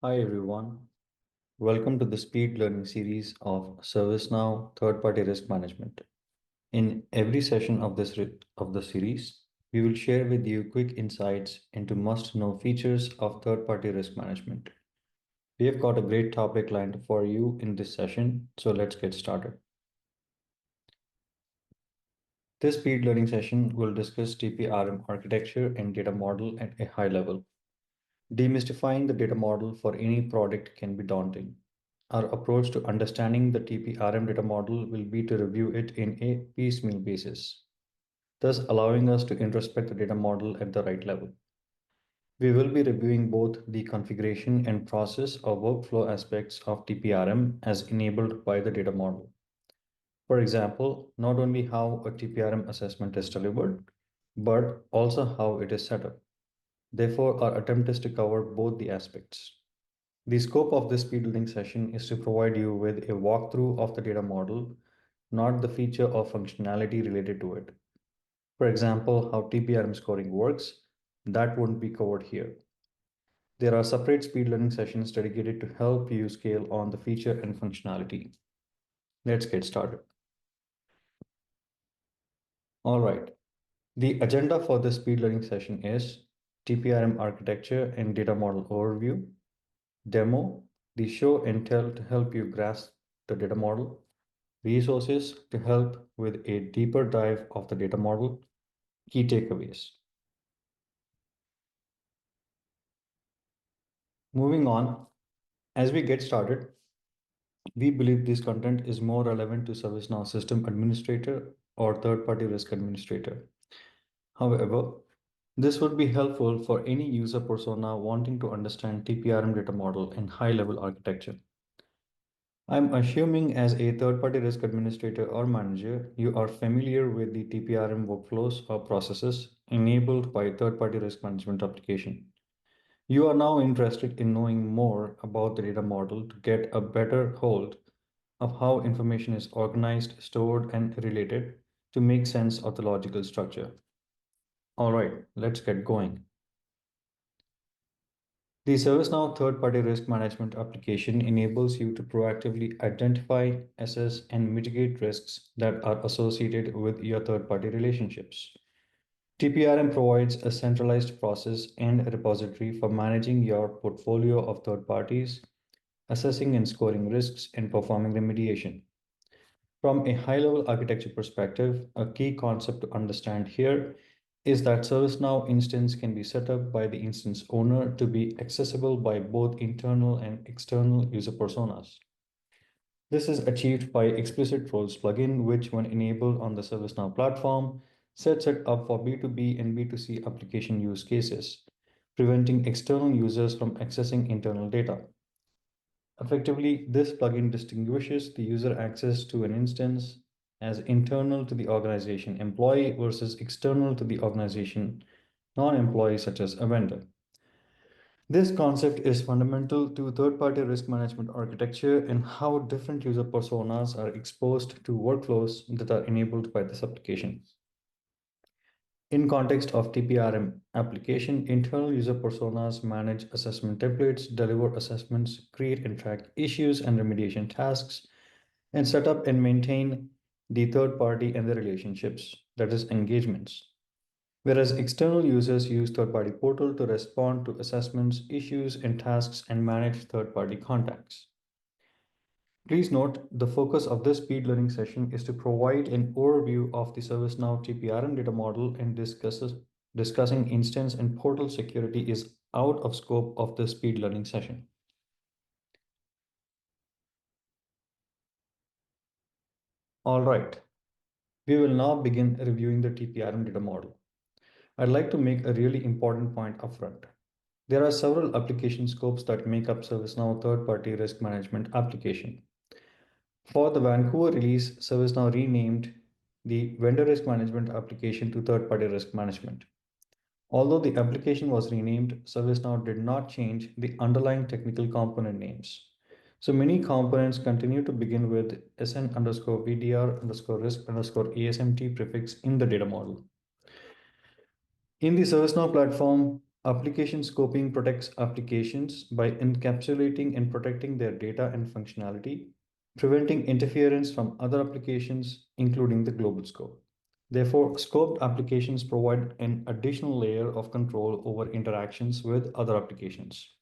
Hi everyone. Welcome to the speed learning series of ServiceNow Third-Party Risk Management. In every session of of the series, we will share with you quick insights into must-know features of third-party risk management. We have got a great topic lined for you in this session, so let's get started. This speed learning session will discuss TPRM architecture and data model at a high level. Demystifying the data model for any product can be daunting. Our approach to understanding the TPRM data model will be to review it in a piecemeal basis, thus allowing us to introspect the data model at the right level. We will be reviewing both the configuration and process or workflow aspects of TPRM as enabled by the data model. For example, not only how a TPRM assessment is delivered, but also how it is set up. Therefore, our attempt is to cover both the aspects. The scope of this speed learning session is to provide you with a walkthrough of the data model, not the feature or functionality related to it. For example, how TPRM scoring works, that won't be covered here. There are separate speed learning sessions dedicated to help you scale on the feature and functionality. Let's get started. All right. The agenda for this speed learning session is TPRM architecture and data model overview, demo, the show and tell to help you grasp the data model, resources to help with a deeper dive of the data model, key takeaways. Moving on, as we get started, we believe this content is more relevant to ServiceNow System Administrator or Third-Party Risk Administrator. However, this would be helpful for any user persona wanting to understand TPRM data model and high-level architecture. I'm assuming as a third-party risk administrator or manager, you are familiar with the TPRM workflows or processes enabled by third-party risk management application. You are now interested in knowing more about the data model to get a better hold of how information is organized, stored, and related to make sense of the logical structure. All right, let's get going. The ServiceNow third-party risk management application enables you to proactively identify, assess, and mitigate risks that are associated with your third-party relationships. TPRM provides a centralized process and repository for managing your portfolio of third parties, assessing and scoring risks, and performing remediation. From a high-level architecture perspective, a key concept to understand here is that ServiceNow instance can be set up by the instance owner to be accessible by both internal and external user personas. This is achieved by explicit roles plugin, which when enabled on the ServiceNow platform, sets it up for B2B and B2C application use cases, preventing external users from accessing internal data. Effectively, this plugin distinguishes the user access to an instance as internal to the organization employee versus external to the organization non-employee, such as a vendor. This concept is fundamental to third-party risk management architecture and how different user personas are exposed to workflows that are enabled by this application. In context of TPRM application, internal user personas manage assessment templates, deliver assessments, create and track issues and remediation tasks, and set up and maintain the third party and the relationships, that is, engagements. Whereas external users use third-party portal to respond to assessments, issues, and tasks and manage third-party contacts. Please note, the focus of this speed learning session is to provide an overview of the ServiceNow TPRM data model and discussing instance and portal security is out of scope of the speed learning session. All right, we will now begin reviewing the TPRM data model. I'd like to make a really important point upfront. There are several application scopes that make up ServiceNow third-party risk management application. For the Vancouver release, ServiceNow renamed the vendor risk management application to third-party risk management. Although the application was renamed, ServiceNow did not change the underlying technical component names. So many components continue to begin with SN underscore VDR underscore risk underscore ASMT prefix in the data model. In the ServiceNow platform, Application scoping protects applications by encapsulating and protecting their data and functionality, preventing interference from other applications, including the global scope. Therefore, scoped applications provide an additional layer of control over interactions with other applications.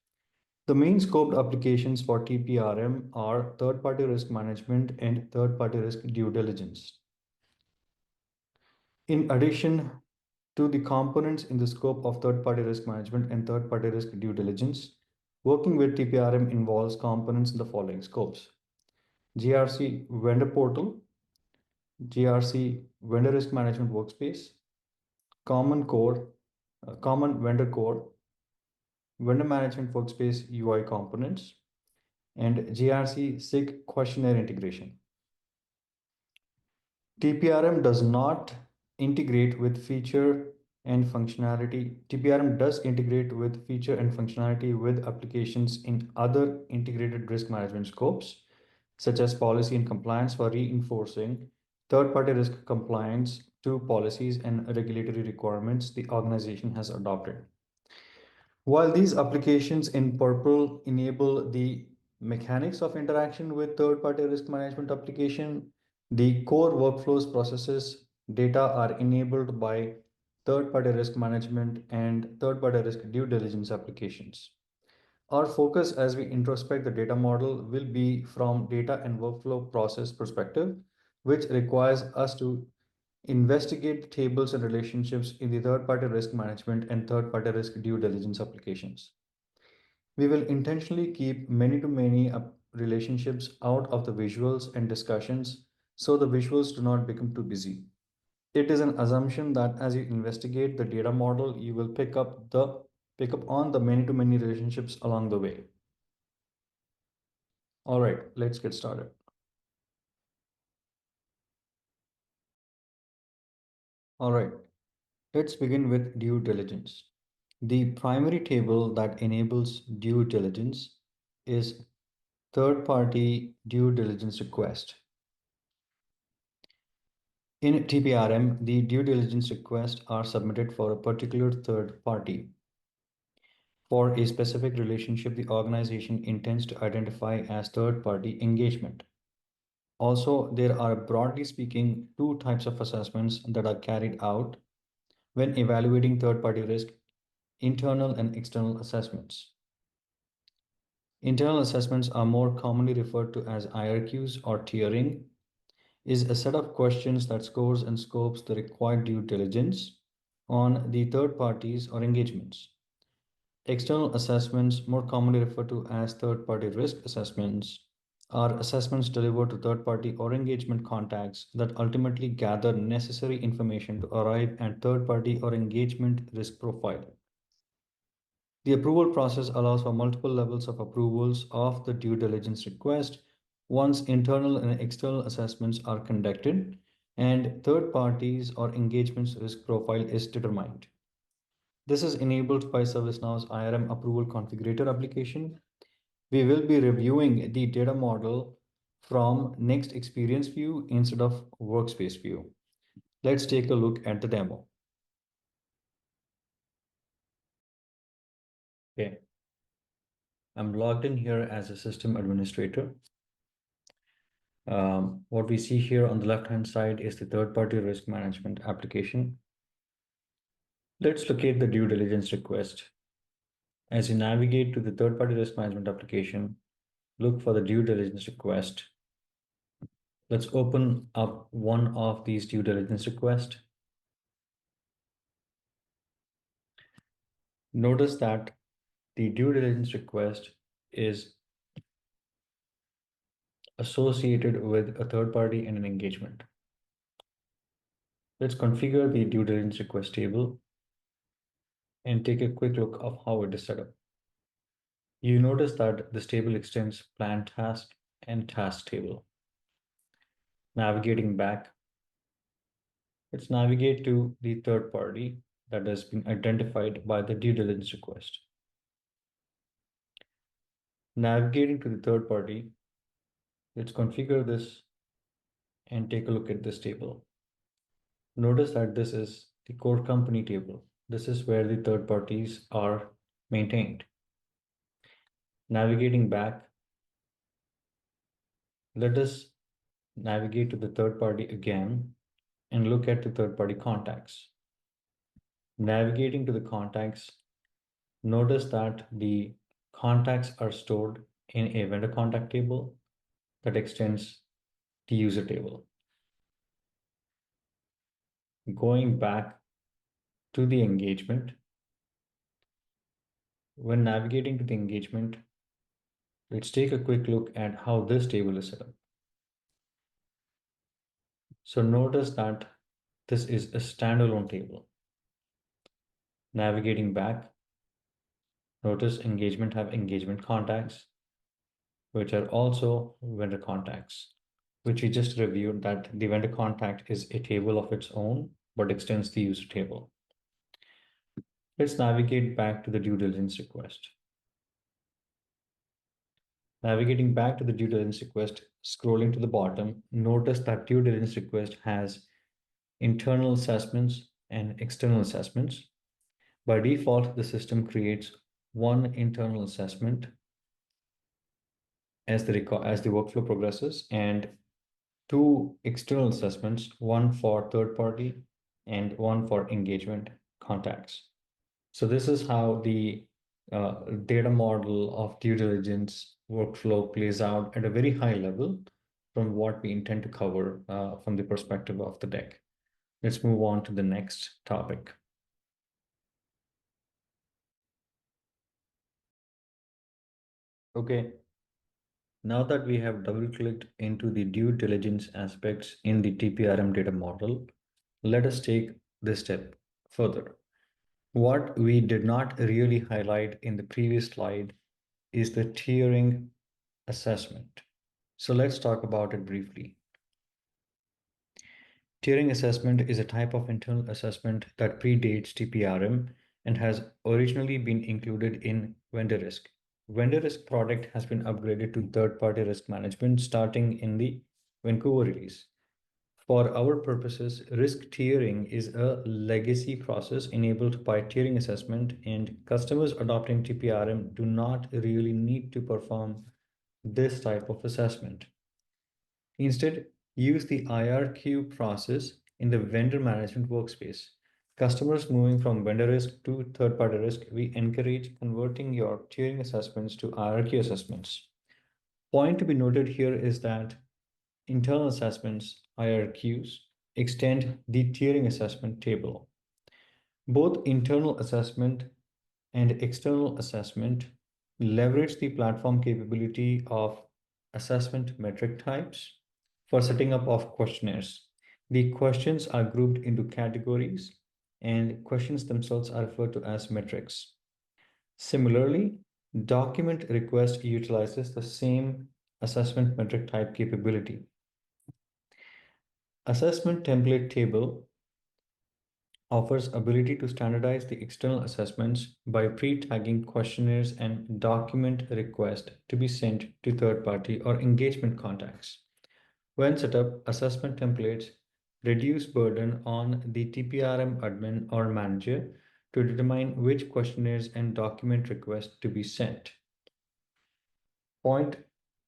The main scoped applications for TPRM are third-party risk management and third-party risk due diligence. In addition to the components in the scope of third-party risk management and third-party risk due diligence, working with TPRM involves components in the following scopes: GRC vendor portal, GRC vendor risk management workspace, common core, common vendor core, vendor management workspace UI components, and GRC SIG questionnaire integration. TPRM does not integrate with feature and functionality. TPRM does integrate with feature and functionality with applications in other integrated risk management scopes, such as policy and compliance for reinforcing third-party risk compliance to policies and regulatory requirements the organization has adopted. While these applications in purple enable the mechanics of interaction with third-party risk management application, the core workflows, processes, data are enabled by third-party risk management and third-party risk due diligence applications. Our focus as we introspect the data model will be from data and workflow process perspective, which requires us to investigate tables and relationships in the third-party risk management and third-party risk due diligence applications. We will intentionally keep many-to-many relationships out of the visuals and discussions so the visuals do not become too busy. It is an assumption that as you investigate the data model, you will pick up on the many-to-many relationships along the way. All right, let's get started. All right, let's begin with due diligence. The primary table that enables due diligence is third-party due diligence request. In TPRM, the due diligence requests are submitted for a particular third party. For a specific relationship, the organization intends to identify as third-party engagement. Also, there are broadly speaking two types of assessments that are carried out when evaluating third-party risk: internal and external assessments. Internal assessments are more commonly referred to as IRQs or tiering, is a set of questions that scores and scopes the required due diligence on the third parties or engagements. External assessments, more commonly referred to as third-party risk assessments, are assessments delivered to third-party or engagement contacts that ultimately gather necessary information to arrive at third-party or engagement risk profile. The approval process allows for multiple levels of approvals of the due diligence request once internal and external assessments are conducted and third parties or engagements risk profile is determined. This is enabled by ServiceNow's IRM approval configurator application. We will be reviewing the data model from next experience view instead of workspace view. Let's take a look at the demo. Okay, I'm logged in here as a system administrator. What we see here on the left-hand side is the third-party risk management application. Let's locate the due diligence request. As you navigate to the third-party risk management application, look for the due diligence request. Let's open up one of these due diligence requests. Notice that the due diligence request is associated with a third party and an engagement. Let's configure the due diligence request table and take a quick look of how it is set up. You notice that this table extends plan task and task table. Navigating back, let's navigate to the third party that has been identified by the due diligence request. Navigating to the third party, let's configure this and take a look at this table. Notice that this is the core company table. This is where the third parties are maintained. Navigating back, let us navigate to the third party again and look at the third party contacts. Navigating to the contacts, notice that the contacts are stored in a vendor contact table that extends the user table. Going back to the engagement, when navigating to the engagement, let's take a quick look at how this table is set up. So notice that this is a standalone table. Navigating back, notice engagement have engagement contacts, which are also vendor contacts, which we just reviewed that the vendor contact is a table of its own, but extends the user table. Let's navigate back to the due diligence request. Navigating back to the due diligence request, scrolling to the bottom, notice that due diligence request has internal assessments and external assessments. By default, the system creates one internal assessment as the workflow progresses, and two external assessments, one for third party and one for engagement contacts. So this is how the data model of due diligence workflow plays out at a very high level from what we intend to cover from the perspective of the deck. Let's move on to the next topic. Okay, now that we have double-clicked into the due diligence aspects in the TPRM data model, let us take this step further. What we did not really highlight in the previous slide is the tiering assessment. So let's talk about it briefly. Tiering assessment is a type of internal assessment that predates TPRM and has originally been included in vendor risk. Vendor risk product has been upgraded to third-party risk management starting in the Vancouver release. For our purposes, risk tiering is a legacy process enabled by tiering assessment, and customers adopting TPRM do not really need to perform this type of assessment. Instead, use the IRQ process in the vendor management workspace. Customers moving from vendor risk to third-party risk, we encourage converting your tiering assessments to IRQ assessments. Point to be noted here is that internal assessments, IRQs, extend the tiering assessment table. Both internal assessment and external assessment leverage the platform capability of assessment metric types for setting up of questionnaires. The questions are grouped into categories, and questions themselves are referred to as metrics. Similarly, document request utilizes the same assessment metric type capability. Assessment template table offers ability to standardize the external assessments by pre-tagging questionnaires and document request to be sent to third-party or engagement contacts. When set up, assessment templates reduce burden on the TPRM admin or manager to determine which questionnaires and document requests to be sent.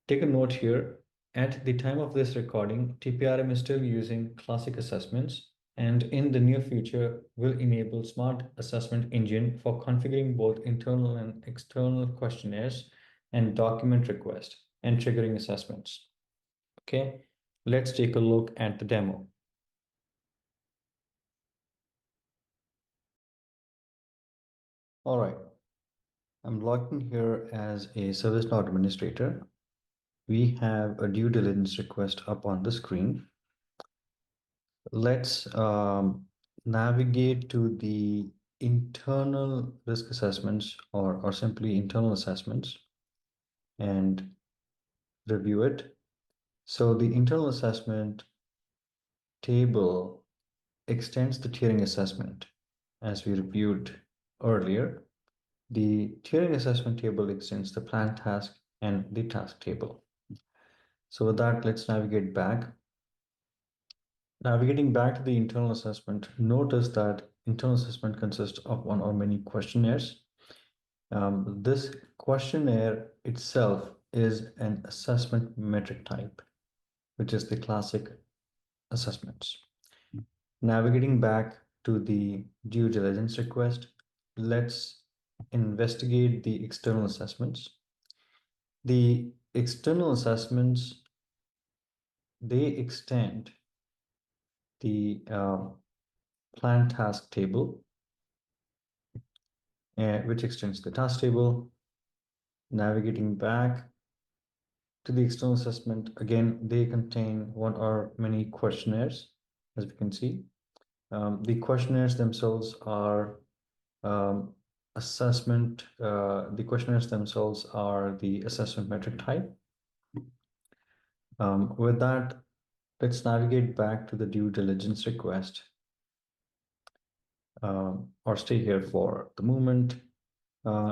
Take a note here. At the time of this recording, TPRM is still using classic assessments, and in the near future will enable smart assessment engine for configuring both internal and external questionnaires and document request and triggering assessments. Okay, let's take a look at the demo. All right, I'm logging here as a ServiceNow administrator. We have a due diligence request up on the screen. Let's navigate to the internal risk assessments or simply internal assessments and review it. So the internal assessment table extends the tiering assessment as we reviewed earlier. The tiering assessment table extends the plan task and the task table. So with that, let's navigate back. Navigating back to the internal assessment, notice that internal assessment consists of one or many questionnaires. This questionnaire itself is an assessment metric type, which is the classic assessments. Navigating back to the due diligence request, let's investigate the external assessments. The external assessments, they extend the plan task table, which extends the task table. Navigating back to the external assessment, again, they contain one or many questionnaires, as we can see. The questionnaires themselves are um, the questionnaires themselves are the assessment metric type. With that, let's navigate back to the due diligence request, or stay here for the moment.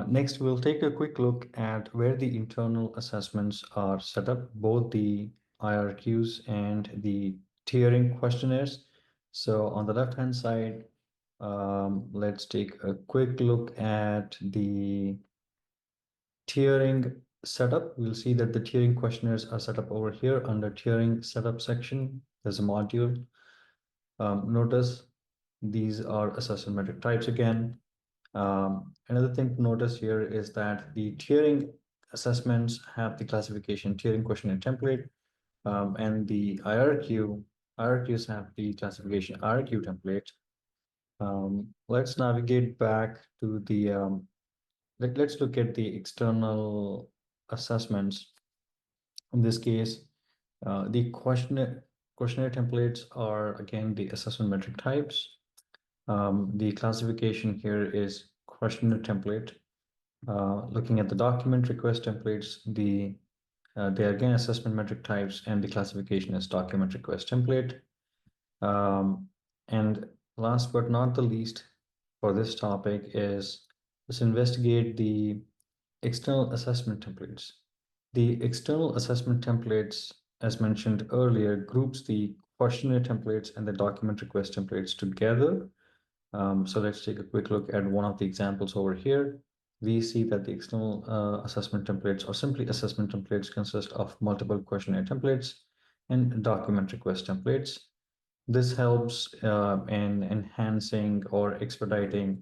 Next, we'll take a quick look at where the internal assessments are set up, both the IRQs and the tiering questionnaires. So on the left-hand side, let's take a quick look at the tiering setup. We'll see that the tiering questionnaires are set up over here under tiering setup section. There's a module. Notice these are assessment metric types again. Another thing to notice here is that the tiering assessments have the classification tiering questionnaire template, and the IRQs have the classification IRQ template. Let's navigate back to the let's look at the external assessments. In this case, the questionnaire templates are again the assessment metric types. The classification here is questionnaire template. Looking at the document request templates, they are again assessment metric types, and the classification is document request template. And last but not the least for this topic is let's investigate the external assessment templates. The external assessment templates, as mentioned earlier, groups the questionnaire templates and the document request templates together. So let's take a quick look at one of the examples over here. We see that the external assessment templates, or simply assessment templates, consist of multiple questionnaire templates and document request templates. This helps in enhancing or expediting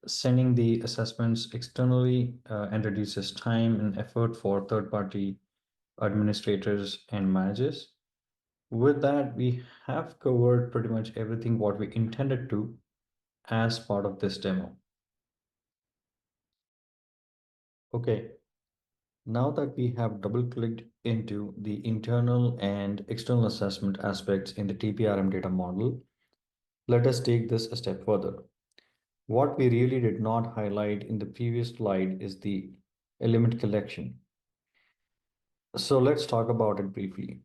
sending the assessments externally, and reduces time and effort for third-party administrators and managers. With that, we have covered pretty much everything what we intended to as part of this demo. Okay, now that we have double-clicked into the internal and external assessment aspects in the TPRM data model, let us take this a step further. What we really did not highlight in the previous slide is the element collection. So let's talk about it briefly.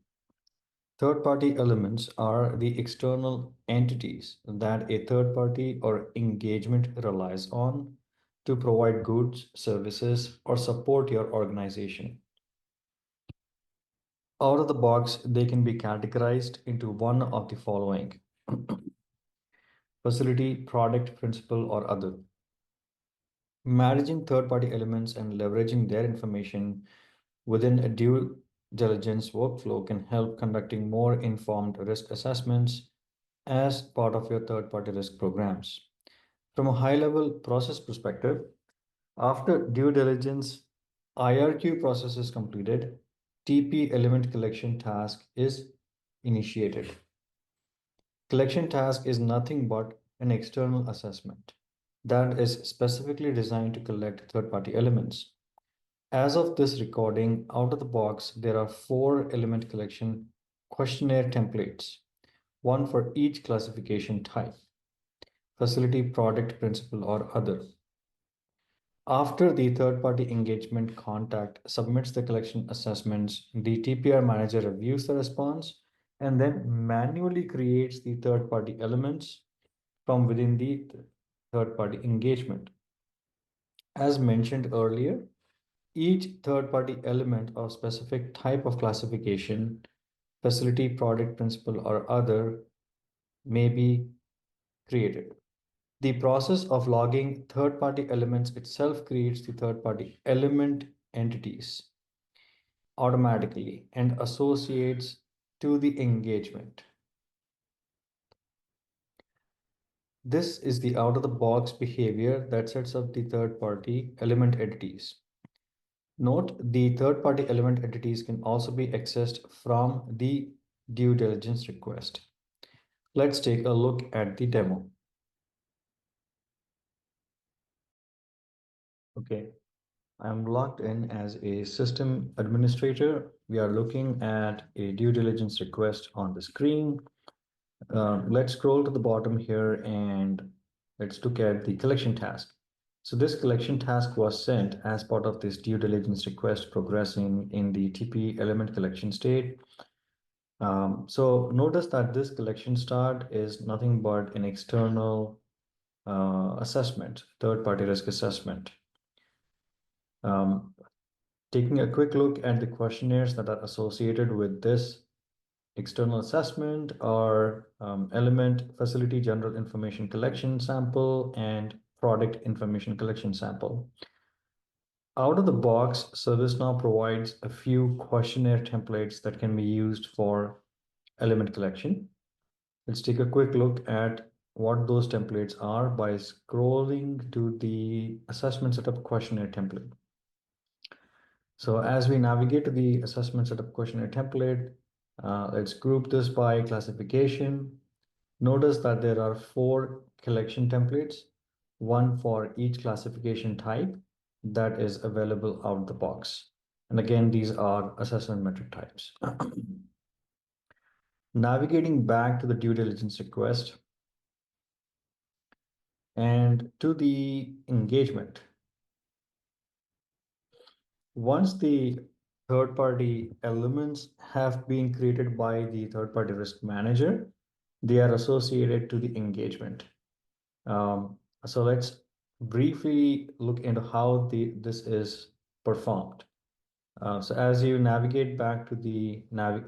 Third-party elements are the external entities that a third party or engagement relies on to provide goods, services, or support your organization. Out of the box, they can be categorized into one of the following: facility, product, principal, or other. Managing third-party elements and leveraging their information within a due diligence workflow can help conducting more informed risk assessments as part of your third-party risk programs. From a high-level process perspective, after due diligence IRQ process is completed, TP element collection task is initiated. Collection task is nothing but an external assessment that is specifically designed to collect third-party elements. As of this recording, out of the box, there are 4 element collection questionnaire templates, one for each classification type: facility, product, principal, or other. After the third-party engagement contact submits the collection assessments, the TPR manager reviews the response and then manually creates the third-party elements from within the third-party engagement. As mentioned earlier, each third-party element of specific type of classification, facility, product, principal, or other, may be created. The process of logging third-party elements itself creates the third-party element entities automatically and associates to the engagement. This is the out-of-the-box behavior that sets up the third-party element entities. Note, the third-party element entities can also be accessed from the due diligence request. Let's take a look at the demo. Okay, I'm logged in as a system administrator. We are looking at a due diligence request on the screen. Let's scroll to the bottom here and let's look at the collection task. So this collection task was sent as part of this due diligence request progressing in the TP element collection state. So notice that this collection start is nothing but an external assessment, third-party risk assessment. Taking a quick look at the questionnaires that are associated with this external assessment are element facility general information collection sample and product information collection sample. Out of the box, ServiceNow provides a few questionnaire templates that can be used for element collection. Let's take a quick look at what those templates are by scrolling to the assessment setup questionnaire template. So as we navigate to the assessment setup questionnaire template, let's group this by classification. Notice that there are 4 collection templates, one for each classification type that is available out of the box. And again, these are assessment metric types. Navigating back to the due diligence request and to the engagement. Once the third-party elements have been created by the third-party risk manager, they are associated to the engagement. So let's briefly look into how this is performed. So as you navigate back to the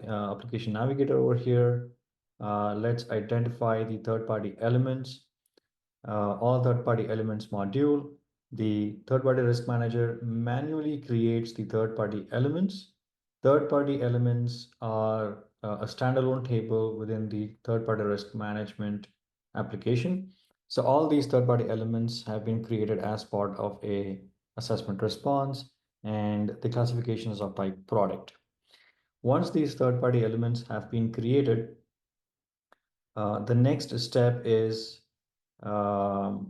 application navigator over here, let's identify the third-party elements, all third-party elements module. The third-party risk manager manually creates the third-party elements. Third-party elements are a standalone table within the third-party risk management application. So all these third-party elements have been created as part of a assessment response and the classifications of type product. Once these third-party elements have been created, the next step is the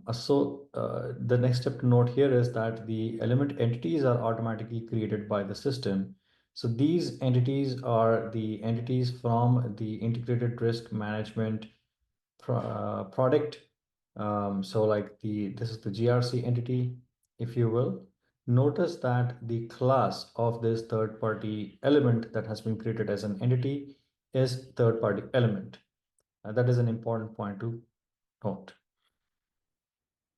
next step to note here is that the element entities are automatically created by the system. So these entities are the entities from the integrated risk management product. So like this is the GRC entity, if you will. Notice that the class of this third-party element that has been created as an entity is third-party element. That is an important point to note.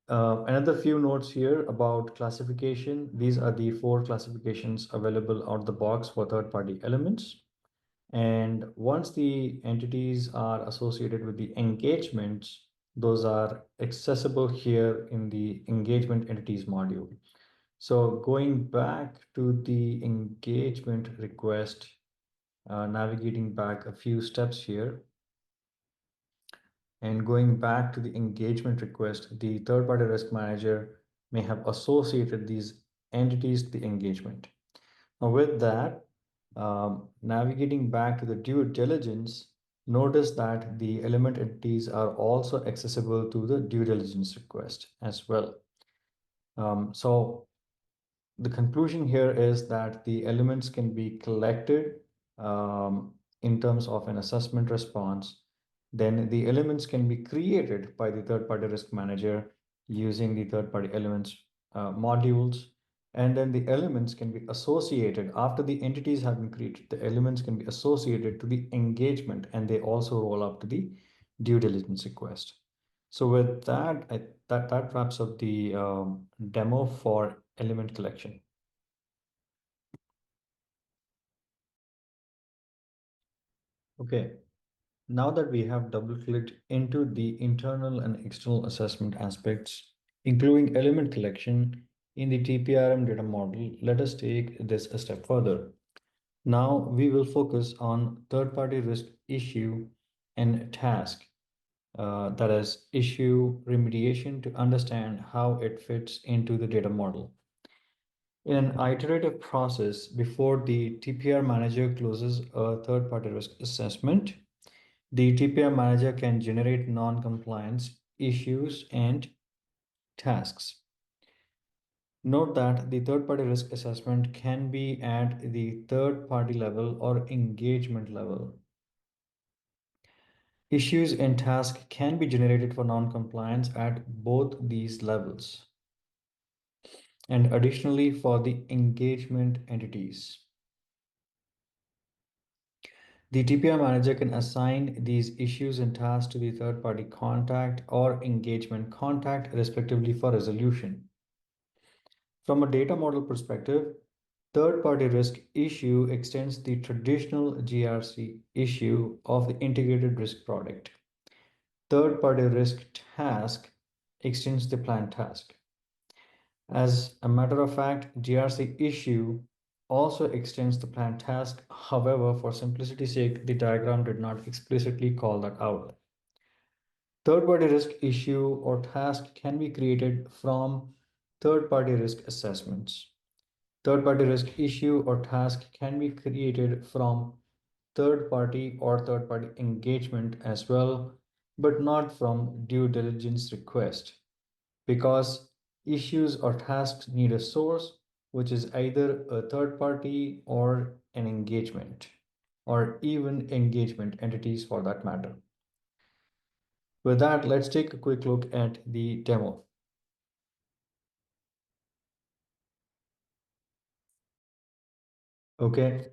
Another few notes here about classification. These are the 4 classifications available out of the box for third-party elements. And once the entities are associated with the engagements, those are accessible here in the engagement entities module. So going back to the engagement request, navigating back a few steps here, and going back to the engagement request, the third-party risk manager may have associated these entities to the engagement. Now with that, navigating back to the due diligence, notice that the element entities are also accessible to the due diligence request as well. So the conclusion here is that the elements can be collected in terms of an assessment response. Then the elements can be created by the third-party risk manager using the third-party elements modules. And then the elements can be associated after the entities have been created. The elements can be associated to the engagement and they also roll up to the due diligence request. So with that, that wraps up the demo for element collection. Okay, Now that we have double-clicked into the internal and external assessment aspects, including element collection in the TPRM data model, let us take this a step further. Now we will focus on third-party risk issue and task, that is issue remediation, to understand how it fits into the data model. In an iterative process, before the TPR manager closes a third-party risk assessment, the TPR manager can generate non-compliance issues and tasks. Note that the third-party risk assessment can be at the third-party level or engagement level. Issues and tasks can be generated for non-compliance at both these levels, and additionally for the engagement entities. The TPR manager can assign these issues and tasks to the third-party contact or engagement contact, respectively, for resolution. From a data model perspective, third-party risk issue extends the traditional GRC issue of the integrated risk product. Third-party risk task extends the planned task. As a matter of fact, GRC issue also extends the planned task. However, for simplicity's sake, the diagram did not explicitly call that out. Third-party risk issue or task can be created from third-party risk assessments. Third-party risk issue or task can be created from third-party or third-party engagement as well, but not from due diligence request, because issues or tasks need a source, which is either a third party or an engagement, or even engagement entities for that matter. With that, let's take a quick look at the demo. Okay,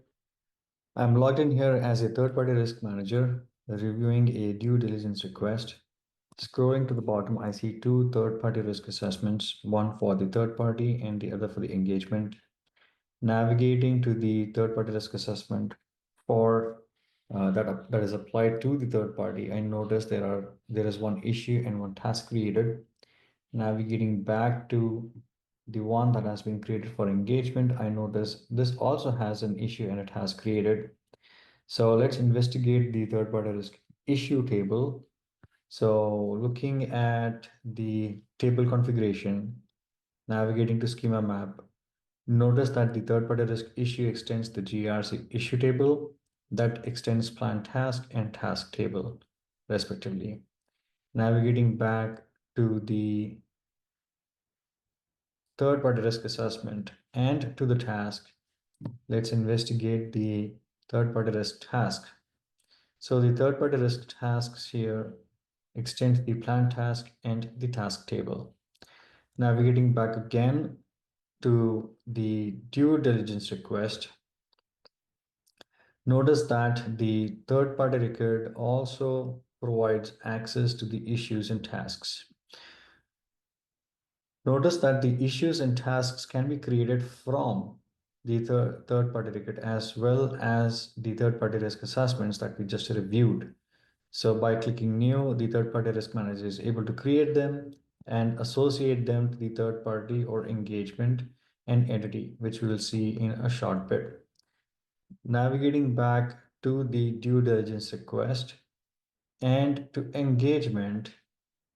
I'm logged in here as a third-party risk manager, reviewing a due diligence request. Scrolling to the bottom, I see two third-party risk assessments, one for the third party and the other for the engagement. Navigating to the third-party risk assessment for that is applied to the third party, I notice there is one issue and one task created. Navigating back to the one that has been created for engagement, I notice this also has an issue and it has created. So let's investigate the third-party risk issue table. So looking at the table configuration, navigating to schema map, notice that the third-party risk issue extends the GRC issue table that extends plan task and task table, respectively. Navigating back to the third-party risk assessment and to the task, let's investigate the third-party risk task. So the third-party risk tasks here extend the plan task and the task table. Navigating back again to the due diligence request, notice that the third-party record also provides access to the issues and tasks. Notice that the issues and tasks can be created from the third-party record as well as the third-party risk assessments that we just reviewed. So by clicking new, the third-party risk manager is able to create them and associate them to the third party or engagement and entity, which we will see in a short bit. Navigating back to the due diligence request and to engagement,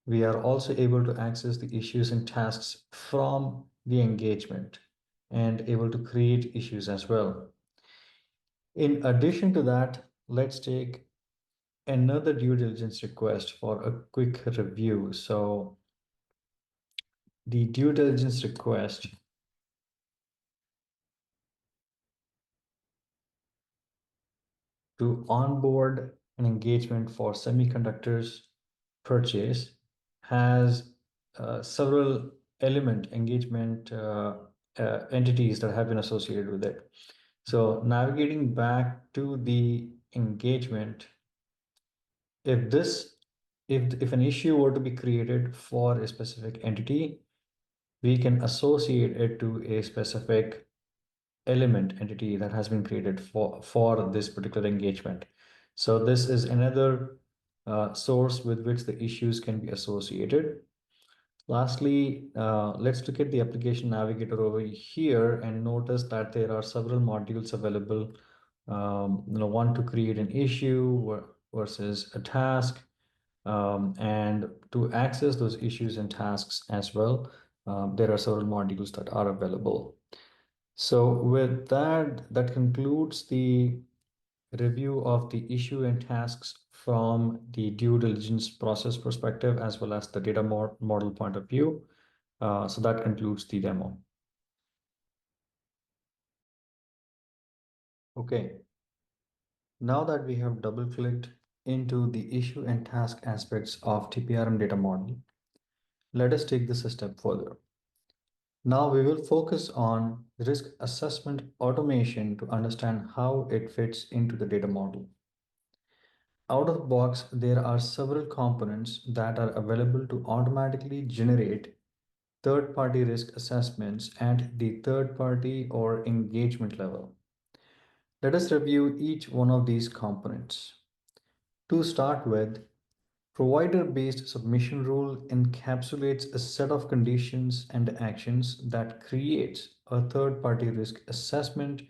we are also able to access the issues and tasks from the engagement and able to create issues as well. In addition to that, let's take another due diligence request for a quick review. So the due diligence request to onboard an engagement for semiconductors purchase has several element engagement entities that have been associated with it. So navigating back to the engagement, if an issue were to be created for a specific entity, we can associate it to a specific element entity that has been created for this particular engagement. So this is another source with which the issues can be associated. Lastly, let's look at the application navigator over here and notice that there are several modules available. One to create an issue versus a task, and to access those issues and tasks as well. There are several modules that are available. So with that, that concludes the review of the issue and tasks from the due diligence process perspective, as well as the data model point of view. So that concludes the demo. Okay, now that we have double clicked into the issue and task aspects of TPRM data model, let us take this a step further. Now we will focus on risk assessment automation to understand how it fits into the data model. Out of the box, there are several components that are available to automatically generate third-party risk assessments at the third-party or engagement level. Let us review each one of these components. To start with, provider-based submission rule encapsulates a set of conditions and actions that creates a third-party risk assessment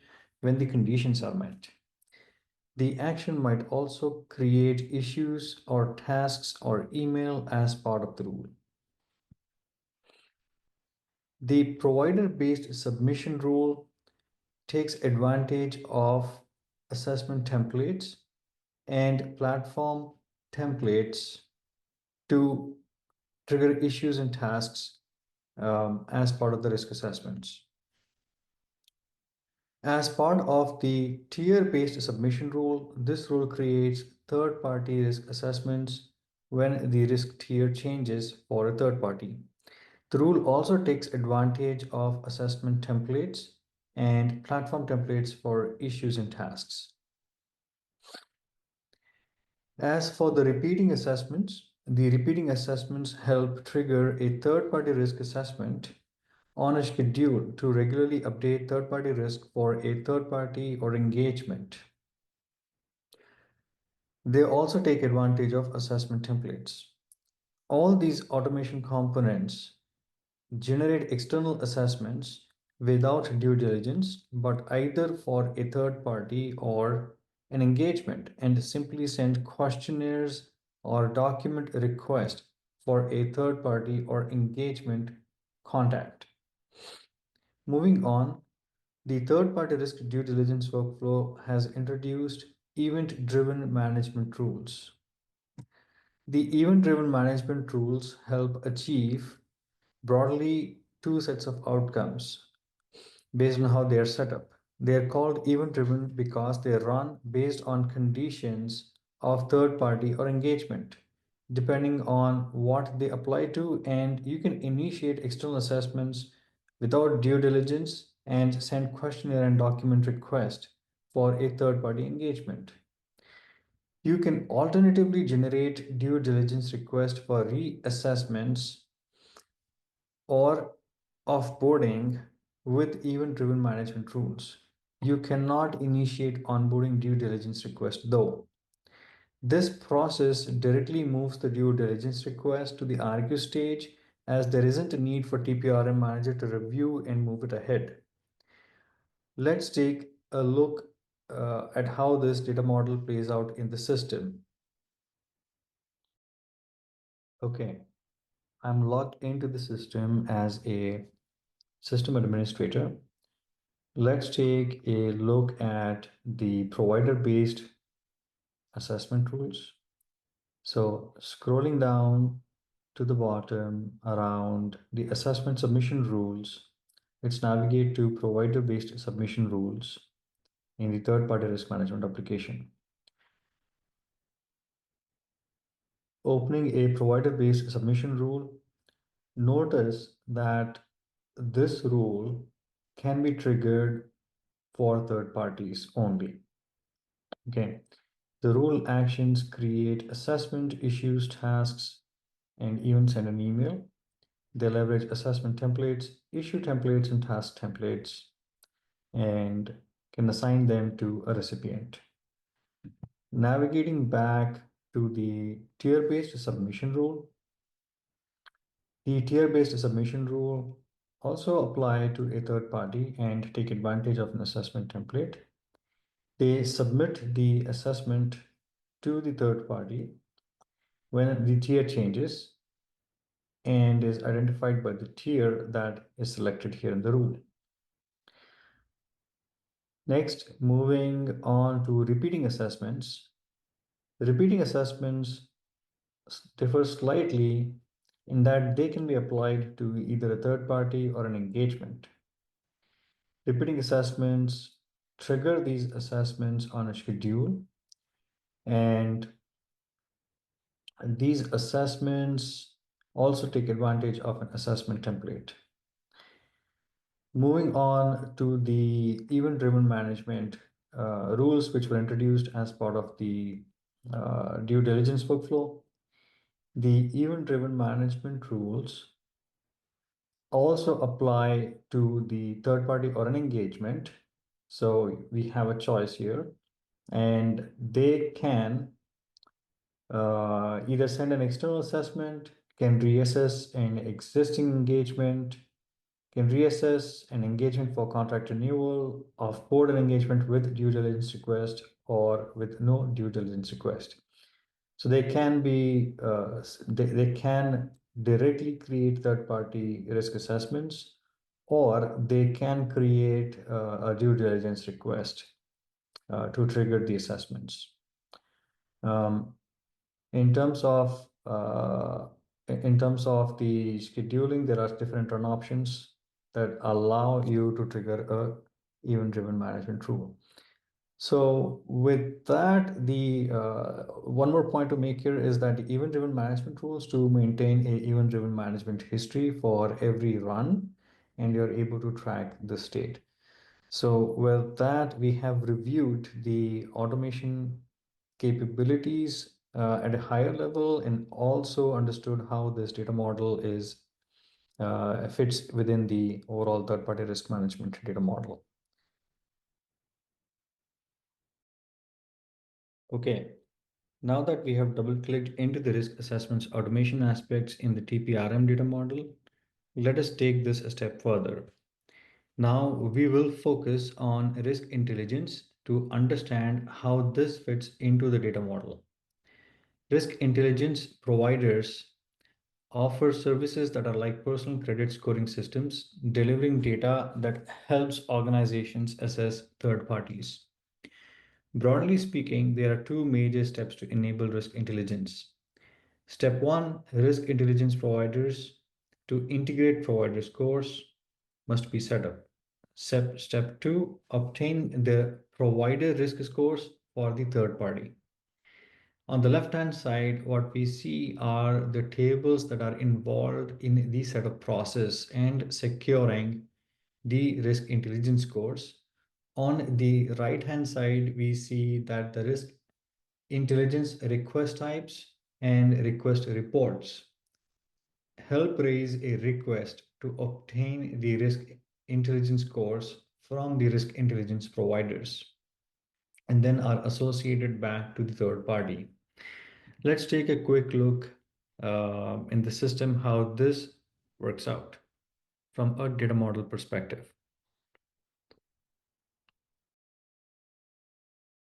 when the conditions are met. The action might also create issues or tasks or email as part of the rule. The provider-based submission rule takes advantage of assessment templates and platform templates to trigger issues and tasks as part of the risk assessments. As part of the tier-based submission rule, this rule creates third-party risk assessments when the risk tier changes for a third party. The rule also takes advantage of assessment templates and platform templates for issues and tasks. As for the repeating assessments help trigger a third-party risk assessment on a schedule to regularly update third-party risk for a third party or engagement. They also take advantage of assessment templates. All these automation components generate external assessments without due diligence, but either for a third party or an engagement, and simply send questionnaires or document request for a third party or engagement contact. Moving on, the third-party risk due diligence workflow has introduced event-driven management rules. The event-driven management rules help achieve broadly two sets of outcomes based on how they are set up. They are called event-driven because they run based on conditions of third party or engagement, depending on what they apply to, and you can initiate external assessments without due diligence and send questionnaire and document request for a third party engagement. You can alternatively generate due diligence request for reassessments or offboarding with event-driven management rules. You cannot initiate onboarding due diligence request though. This process directly moves the due diligence request to the argue stage as there isn't a need for TPRM manager to review and move it ahead. Let's take a look at how this data model plays out in the system. Okay, I'm logged into the system as a system administrator. Let's take a look at the provider-based assessment rules. So scrolling down to the bottom around the assessment submission rules, let's navigate to provider-based submission rules in the third-party risk management application. Opening a provider-based submission rule, notice that this rule can be triggered for third parties only. Okay, the rule actions create assessment issues, tasks, and even send an email. They leverage assessment templates, issue templates, and task templates, and can assign them to a recipient. Navigating back to the tier-based submission rule, the tier-based submission rule also apply to a third party and take advantage of an assessment template. They submit the assessment to the third party when the tier changes and is identified by the tier that is selected here in the rule. Next, moving on to repeating assessments. Repeating assessments differ slightly in that they can be applied to either a third party or an engagement. Repeating assessments trigger these assessments on a schedule, and these assessments also take advantage of an assessment template. Moving on to the event-driven management rules, which were introduced as part of the due diligence workflow. The event-driven management rules also apply to the third party or an engagement. So we have a choice here, and they can either send an external assessment, can reassess an existing engagement, can reassess an engagement for contract renewal, offboard an engagement with due diligence request or with no due diligence request. So they can be, they can directly create third-party risk assessments, or they can create a due diligence request to trigger the assessments. Um, in terms of the scheduling, there are different run options that allow you to trigger a event-driven management rule. So with that, the one more point to make here is that the event-driven management rules to maintain a event-driven management history for every run, and you're able to track the state. So with that, we have reviewed the automation capabilities at a higher level and also understood how this data model is fits within the overall third-party risk management data model. Okay, now that we have double-clicked into the risk assessments automation aspects in the TPRM data model, let us take this a step further. Now we will focus on risk intelligence to understand how this fits into the data model. Risk intelligence providers offer services that are like personal credit scoring systems, delivering data that helps organizations assess third parties. Broadly speaking, there are two major steps to enable risk intelligence. Step one, risk intelligence providers to integrate provider scores must be set up. Step two, obtain the provider risk scores for the third party. On the left-hand side, what we see are the tables that are involved in the setup process and securing the risk intelligence scores. On the right-hand side, we see that the risk intelligence request types and request reports help raise a request to obtain the risk intelligence scores from the risk intelligence providers and then are associated back to the third party. Let's take a quick look in the system how this works out from a data model perspective.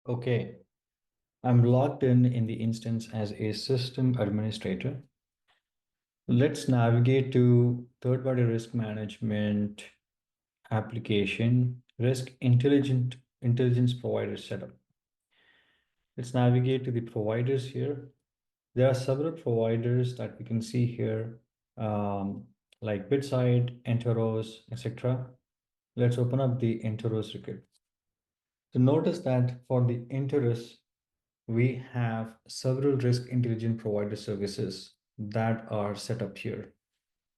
Okay, I'm logged in the instance as a system administrator. Let's navigate to third-party risk management application risk intelligence provider setup. Let's navigate to the providers here. There are several providers that we can see here, like Bidside, Enteros, etc. Let's open up the Enteros record. So notice that for the Enteros, we have several risk intelligence provider services that are set up here.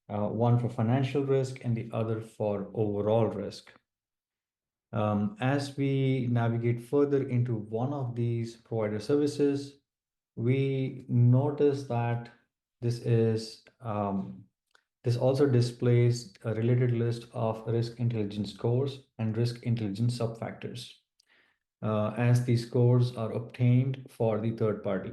One for financial risk and the other for overall risk. As we navigate further into one of these provider services, we notice that this is this also displays a related list of risk intelligence scores and risk intelligence subfactors. as the scores are obtained for the third party.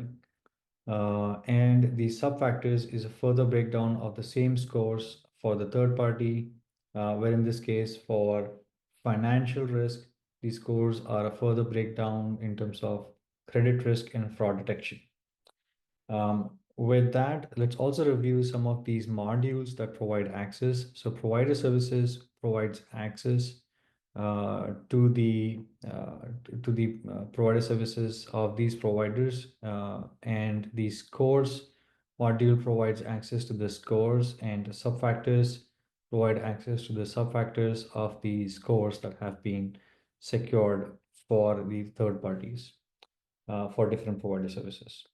And the sub-factors is a further breakdown of the same scores for the third party, where in this case for financial risk, the scores are a further breakdown in terms of credit risk and fraud detection. With that, let's also review some of these modules that provide access. So provider services provides access to the provider services of these providers, and the scores module provides access to the scores, and sub-factors provide access to the sub-factors of the scores that have been secured for the third parties for different provider services.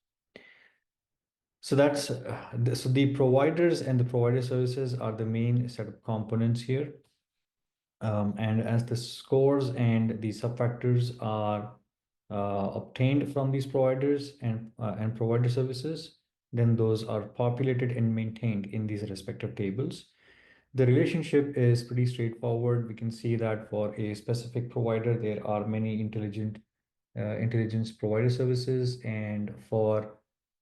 So so the providers and the provider services are the main set of components here. And as the scores and the sub-factors are obtained from these providers and provider services, then those are populated and maintained in these respective tables. The relationship is pretty straightforward. We can see that for a specific provider, there are many intelligence provider services, and for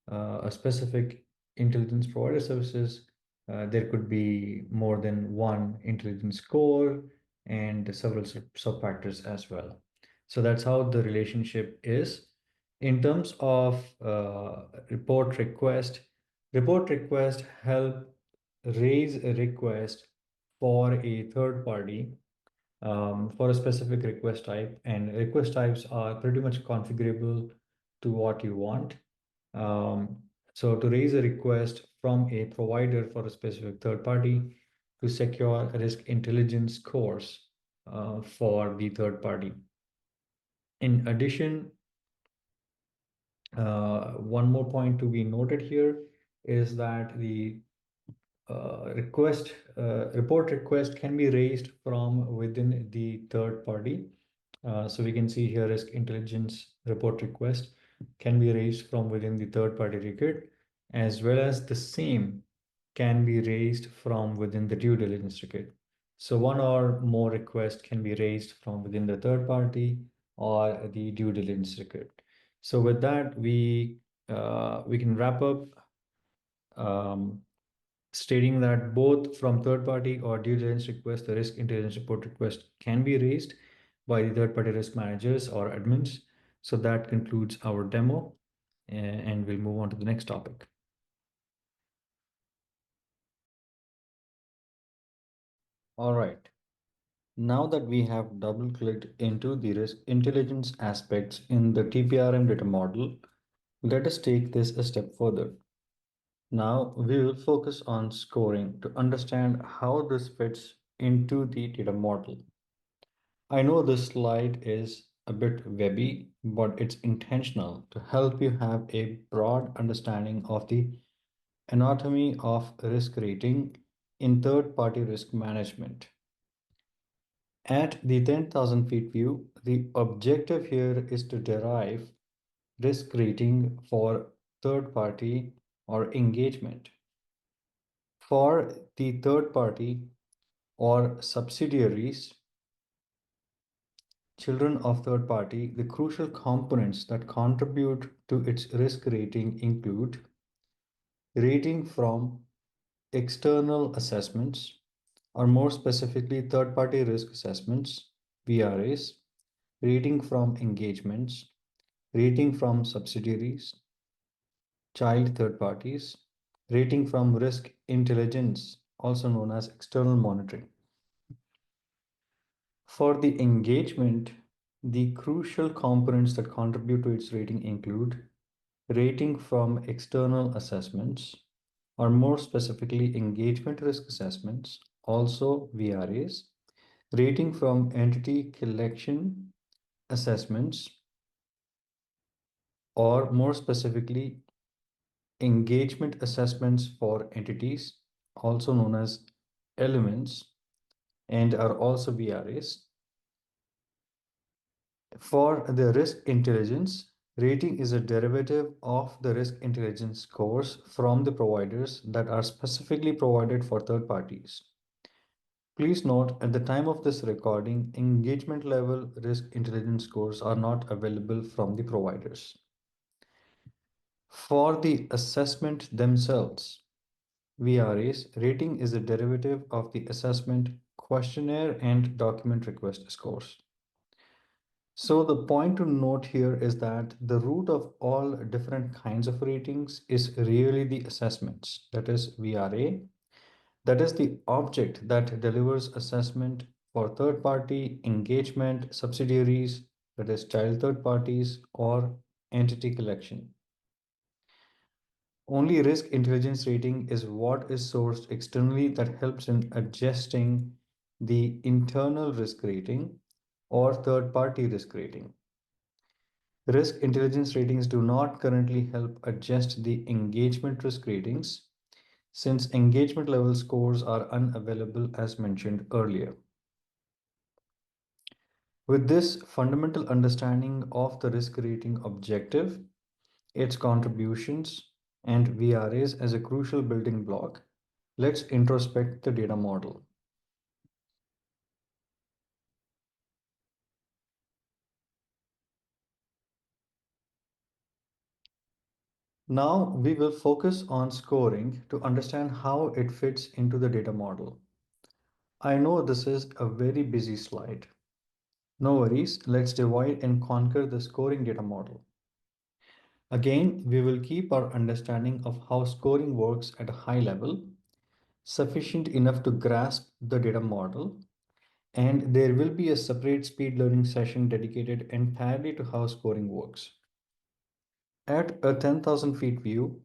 a specific intelligence provider services, there could be more than one intelligence core and several sub-factors as well. So that's how the relationship is. In terms of report request help raise a request for a third party for a specific request type, and request types are pretty much configurable to what you want. So to raise a request from a provider for a specific third party to secure risk intelligence scores for the third party. In addition, one more point to be noted here is that the report request can be raised from within the third party. So we can see here risk intelligence report request can be raised from within the third party record, as well as the same can be raised from within the due diligence record. So one or more requests can be raised from within the third party or the due diligence record. So with that, we can wrap up stating that both from third party or due diligence request, the risk intelligence report request can be raised by the third party risk managers or admins. So that concludes our demo, and we'll move on to the next topic. All right. Now that we have double clicked into the risk intelligence aspects in the TPRM data model, let us take this a step further. Now we will focus on scoring to understand how this fits into the data model. I know this slide is a bit webby, but it's intentional to help you have a broad understanding of the anatomy of risk rating in third-party risk management. At the 10,000 feet view, the objective here is to derive risk rating for third party or engagement. For the third party or subsidiaries, children of third party, the crucial components that contribute to its risk rating include rating from external assessments, or more specifically, third party risk assessments, VRAs, rating from engagements, rating from subsidiaries, child third parties, rating from risk intelligence, also known as external monitoring. For the engagement, the crucial components that contribute to its rating include rating from external assessments, or more specifically, engagement risk assessments, also VRAs, rating from entity collection assessments, or more specifically, engagement assessments for entities, also known as elements, and are also VRAs. For the risk intelligence, rating is a derivative of the risk intelligence scores from the providers that are specifically provided for third parties. Please note, at the time of this recording, engagement level risk intelligence scores are not available from the providers. For the assessment themselves, VRAs, rating is a derivative of the assessment questionnaire and document request scores. So the point to note here is that the root of all different kinds of ratings is really the assessments, that is VRA, that is the object that delivers assessment for third party engagement subsidiaries, that is child third parties or entity collection. Only risk intelligence rating is what is sourced externally that helps in adjusting the internal risk rating or third party risk rating. Risk intelligence ratings do not currently help adjust the engagement risk ratings since engagement level scores are unavailable as mentioned earlier. With this fundamental understanding of the risk rating objective, its contributions, and VRAs as a crucial building block, let's introspect the data model. Now we will focus on scoring to understand how it fits into the data model. I know this is a very busy slide. No worries, let's divide and conquer the scoring data model. Again, we will keep our understanding of how scoring works at a high level, sufficient enough to grasp the data model, and there will be a separate speed learning session dedicated entirely to how scoring works. At a 10,000 feet view,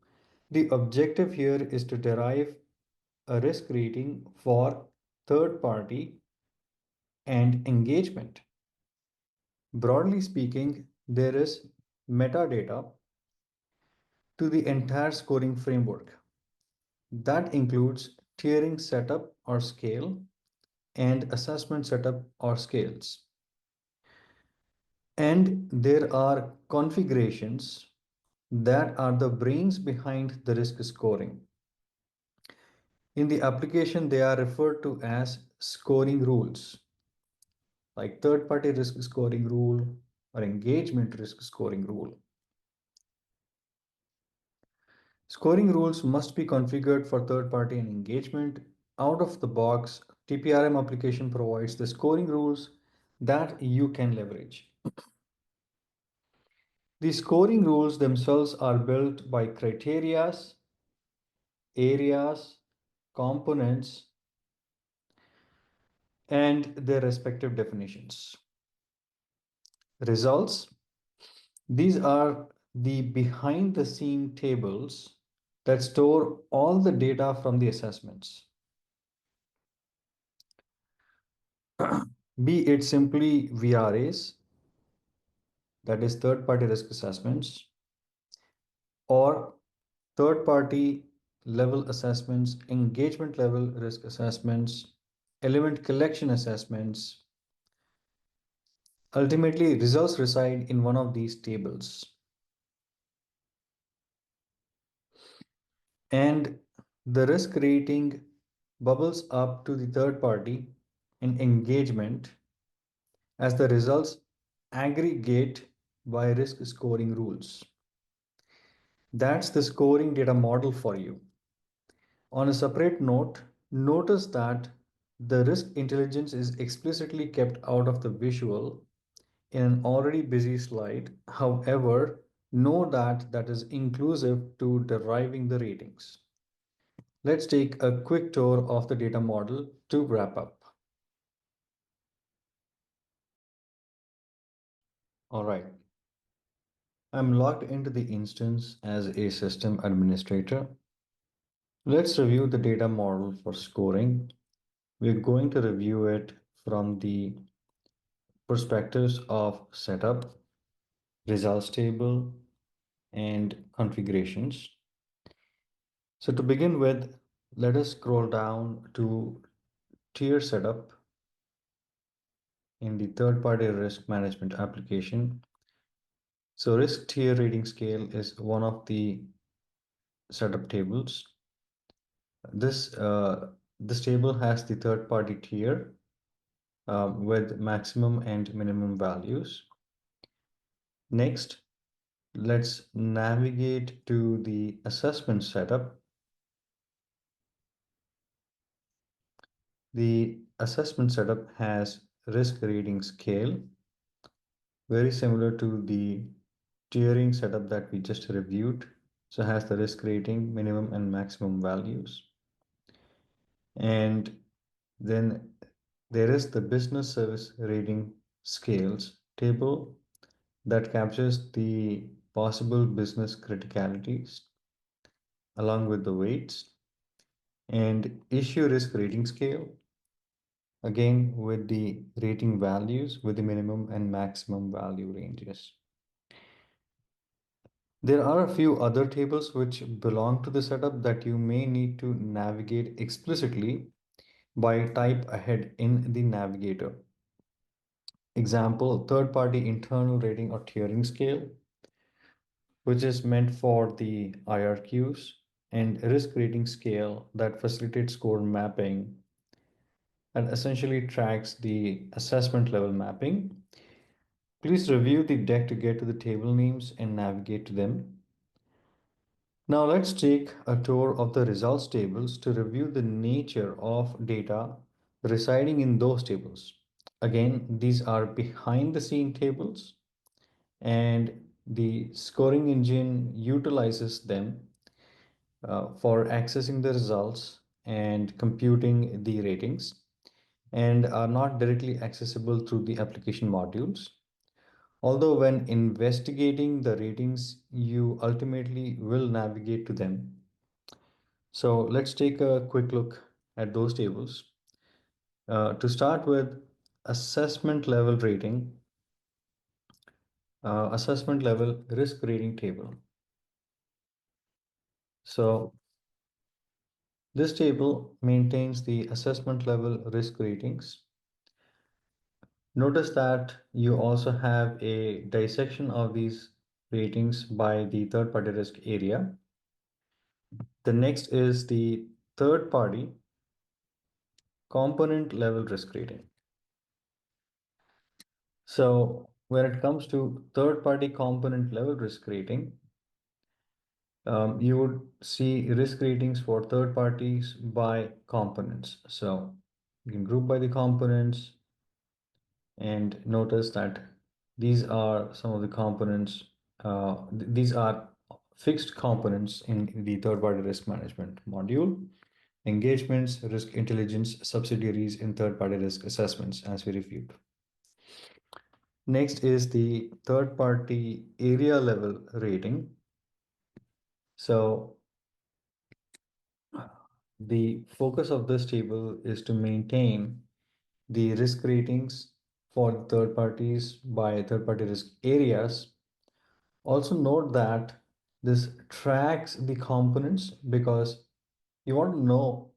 the objective here is to derive a risk rating for third party and engagement. Broadly speaking, there is metadata to the entire scoring framework. That includes tiering setup or scale and assessment setup or scales. And there are configurations that are the brains behind the risk scoring. In the application, they are referred to as scoring rules, like third-party risk scoring rule or engagement risk scoring rule. Scoring rules must be configured for third-party and engagement. Out of the box, TPRM application provides the scoring rules that you can leverage. The scoring rules themselves are built by criterias, areas, components, and their respective definitions. Results. These are the behind the scene tables that store all the data from the assessments. Be it simply VRAs, that is third party risk assessments, or third party level assessments, engagement level risk assessments, element collection assessments. Ultimately, results reside in one of these tables. And the risk rating bubbles up to the third party in engagement as the results aggregate by risk scoring rules. That's the scoring data model for you. On a separate note, notice that the risk intelligence is explicitly kept out of the visual in an already busy slide. However, know that that is inclusive to deriving the ratings. Let's take a quick tour of the data model to wrap up. All right. I'm logged into the instance as a system administrator. Let's review the data model for scoring. We're going to review it from the perspectives of setup, results table, and configurations. So to begin with, let us scroll down to tier setup in the third-party risk management application. So risk tier rating scale is one of the setup tables. This This table has the third-party tier with maximum and minimum values. Next, let's navigate to the assessment setup. The assessment setup has risk rating scale, very similar to the tiering setup that we just reviewed. So it has the risk rating, minimum and maximum values. And then there is the business service rating scales table that captures the possible business criticalities along with the weights, and issue risk rating scale, again with the rating values with the minimum and maximum value ranges. There are a few other tables which belong to the setup that you may need to navigate explicitly by type ahead in the navigator. Example, third-party internal rating or tiering scale, which is meant for the IRQs, and risk rating scale that facilitates score mapping and essentially tracks the assessment level mapping. Please review the deck to get to the table names and navigate to them. Now let's take a tour of the results tables to review the nature of data residing in those tables. Again, these are behind the scene tables and the scoring engine utilizes them for accessing the results and computing the ratings and are not directly accessible through the application modules. Although when investigating the ratings, you ultimately will navigate to them. So let's take a quick look at those tables. To start with, assessment level rating, assessment level risk rating table. So this table maintains the assessment level risk ratings. Notice that you also have a dissection of these ratings by the third-party risk area. The next is the third-party component level risk rating. So when it comes to third-party component level risk rating, you would see risk ratings for third parties by components. So you can group by the components and notice that these are some of the components. These are fixed components in the third-party risk management module. Engagements, risk intelligence, subsidiaries in third-party risk assessments, as we reviewed. Next is the third-party area level rating. So the focus of this table is to maintain the risk ratings for third parties by third-party risk areas. Also note that this tracks the components because you want to know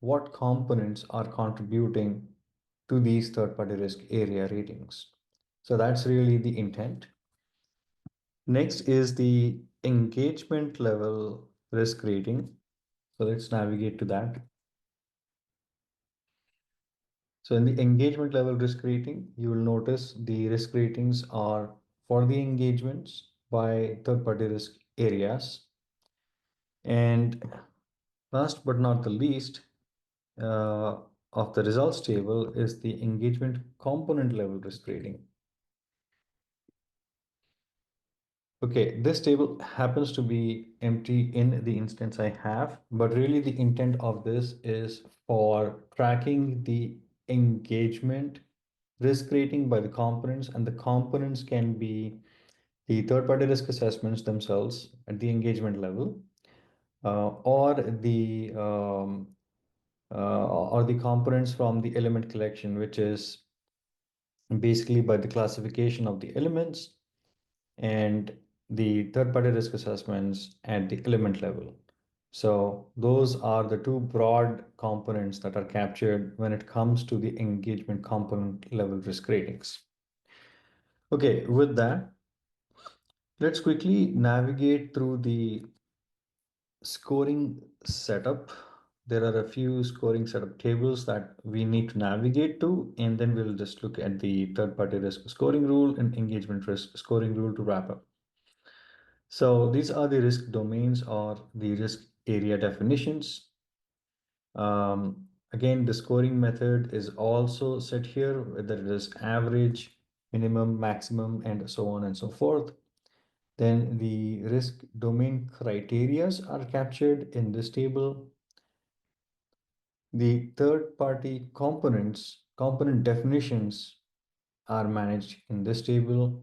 what components are contributing to these third-party risk area ratings. So that's really the intent. Next is the engagement level risk rating. So let's navigate to that. So in the engagement level risk rating, you will notice the risk ratings are for the engagements by third-party risk areas. And last but not the least uh, of the results table is the engagement component level risk rating. Okay, this table happens to be empty in the instance I have, but really the intent of this is for tracking the engagement risk rating by the components, and the components can be the third-party risk assessments themselves at the engagement level, or the components from the element collection, which is basically by the classification of the elements and the third-party risk assessments at the element level. So those are the two broad components that are captured when it comes to the engagement component level risk ratings. Okay, with that, let's quickly navigate through the scoring setup there are a few scoring setup tables that we need to navigate to, and then we'll just look at the third-party risk scoring rule and engagement risk scoring rule to wrap up. So these are the risk domains or the risk area definitions. Again, the scoring method is also set here, whether it is average, minimum, maximum, and so on and so forth. Then the risk domain criterias are captured in this table. The third-party component definitions are managed in this table,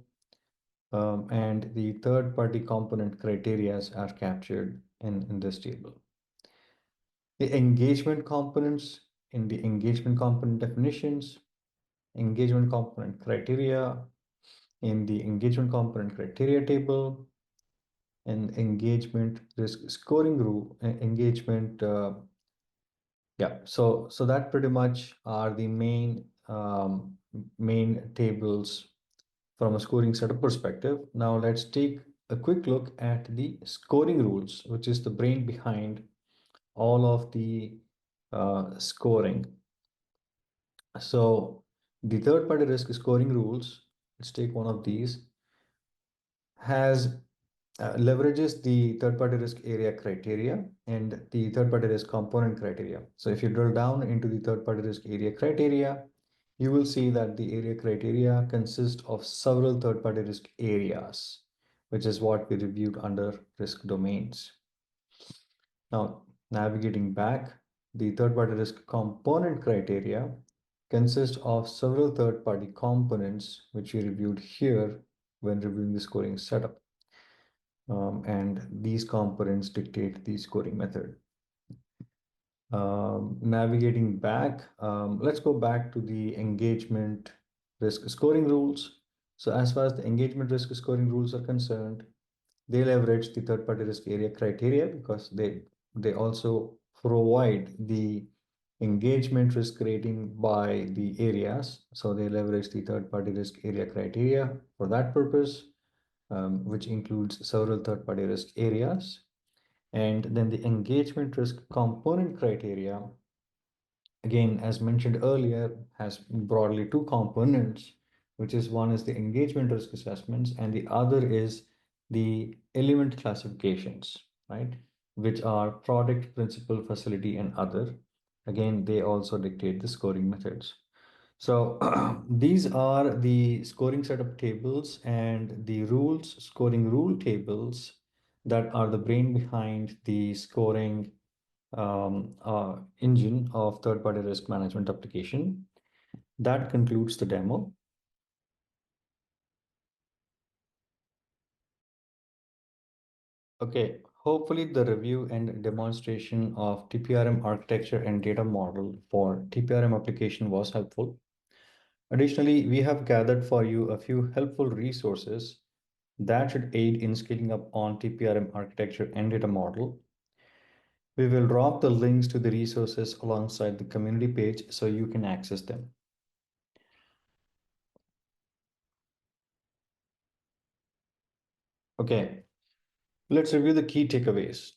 and the third-party component criterias are captured in this table. The engagement components in the engagement component definitions, engagement component criteria in the engagement component criteria table, and engagement risk scoring rule, engagement, yeah. So that pretty much are the main tables from a scoring setup perspective. Now let's take a quick look at the scoring rules, which is the brain behind all of the scoring. So the third-party risk scoring rules, let's take one of these, has leverages the third-party risk area criteria and the third-party risk component criteria. So if you drill down into the third-party risk area criteria, you will see that the area criteria consist of several third-party risk areas, which is what we reviewed under risk domains. Now, navigating back, the third-party risk component criteria consist of several third-party components, which we reviewed here when reviewing the scoring setup. And these components dictate the scoring method. Navigating back, let's go back to the engagement risk scoring rules. So as far as the engagement risk scoring rules are concerned, they leverage the third-party risk area criteria because they also provide the engagement risk rating by the areas. So they leverage the third-party risk area criteria for that purpose, which includes several third-party risk areas. And then the engagement risk component criteria, again, as mentioned earlier, has broadly two components, which is one is the engagement risk assessments, and the other is the element classifications, right? Which are product, principal, facility, and other. Again, they also dictate the scoring methods. So these are the scoring setup tables and the rules, scoring rule tables that are the brain behind the scoring engine of third-party risk management application. That concludes the demo. Okay, hopefully the review and demonstration of TPRM architecture and data model for TPRM application was helpful. Additionally, we have gathered for you a few helpful resources that should aid in scaling up on TPRM architecture and data model. We will drop the links to the resources alongside the community page so you can access them. Okay, let's review the key takeaways.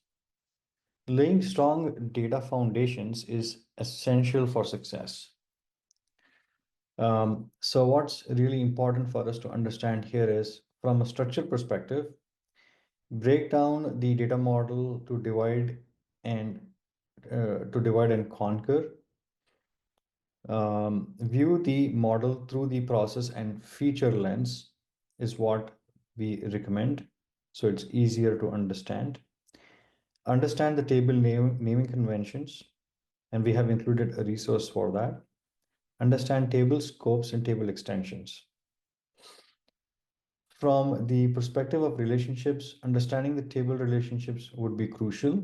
Laying strong data foundations is essential for success. So what's really important for us to understand here is, from a structure perspective, break down the data model to and divide and conquer. View the model through the process and feature lens is what we recommend. So it's easier to understand. Understand the table naming conventions, and we have included a resource for that. Understand table scopes and table extensions. From the perspective of relationships, understanding the table relationships would be crucial.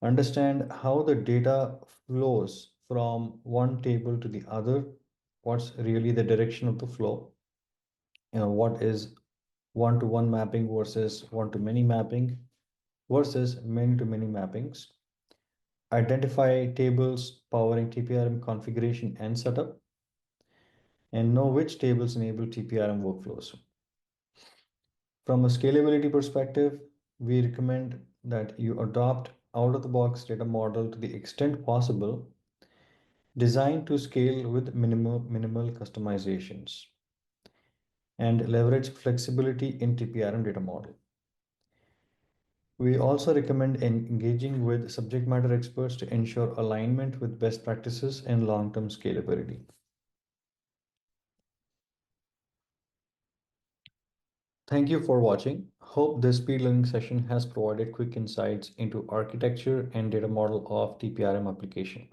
Understand how the data flows from one table to the other. What's really the direction of the flow? What is one-to-one mapping versus one-to-many mapping versus many-to-many mappings. Identify tables powering TPRM configuration and setup, and know which tables enable TPRM workflows. From a scalability perspective, we recommend that you adopt out-of-the-box data model to the extent possible, designed to scale with minimal customizations and leverage flexibility in TPRM data model. We also recommend engaging with subject matter experts to ensure alignment with best practices and long-term scalability. Thank you for watching. Hope this speed learning session has provided quick insights into architecture and data model of TPRM application.